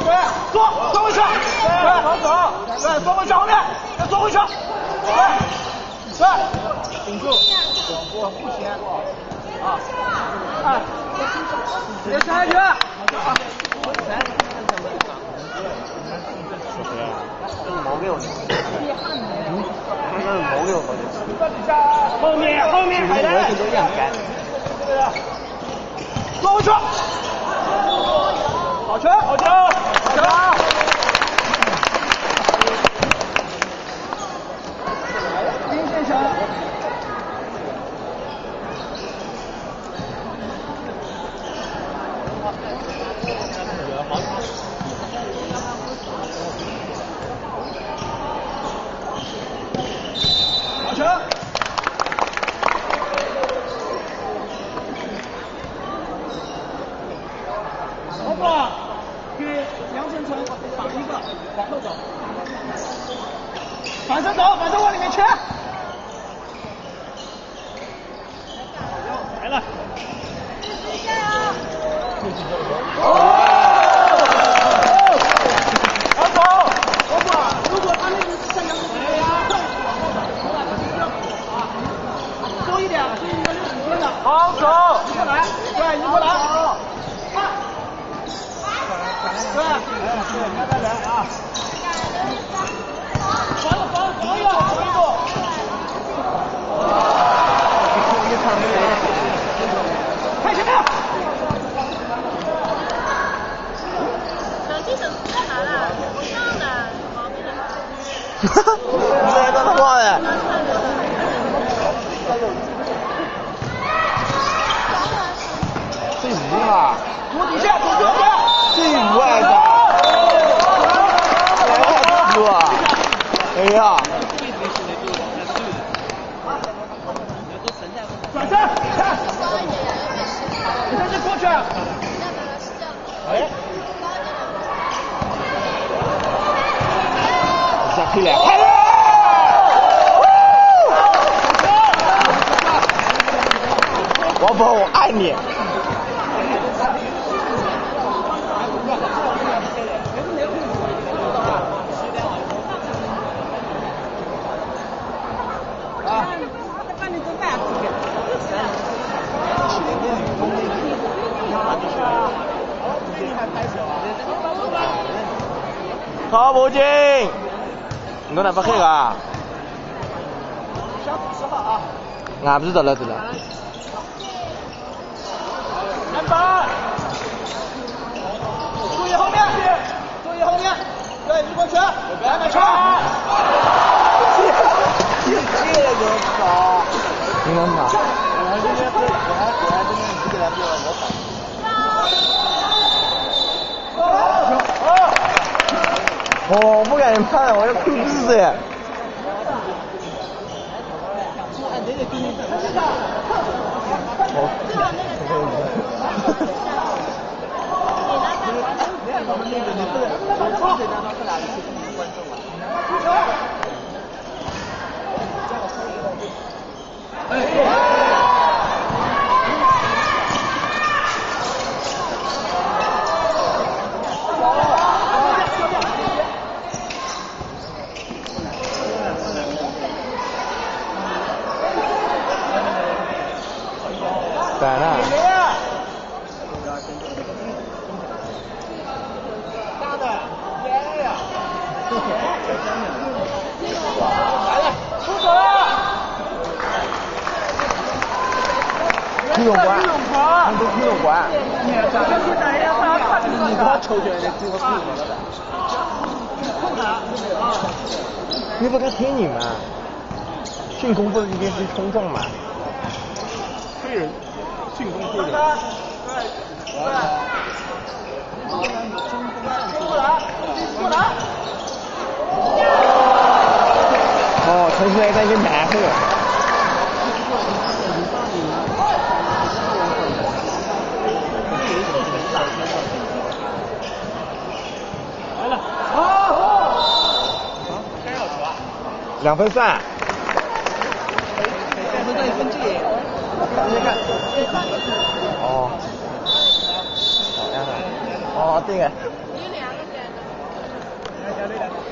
对，坐回去，对，好走，对，坐回去后面，再坐回去，对，顶住，我不行，别下去，毛给我，毛给我，后面还来，都一样干，坐回去，好球，好球，好球。反身走，反身往里面切。来了。好走，如果他那个是在杨子多一点，是一个60分的。好走，你过来，对，你过来。对，来来啊。看前面。手机怎么干嘛了？我上了，这个挂的。第5啊！左底下，左底下。第5来的。哎呀！转身，你再去过去。哎，下去了，王宝，我爱你。好，冇精，你都哪不黑啊？俺不知道了，对了。篮板，注意后面，注意后面，对，你过去，篮板球。这个好，你能打？我这边你给他丢了，我跑。我不敢看，我要哭死耶！在那。大的，耶呀！来了，出手了！游泳馆，很多游泳馆。你把抽起来的给我吐了。你不该听你们，进攻不应该是冲撞嘛？推人，进攻推人。过来！哦，陈出来在一个南后。来了，好，2分3。2分31分1。你看。哦。哦，这个。有2个。要对的。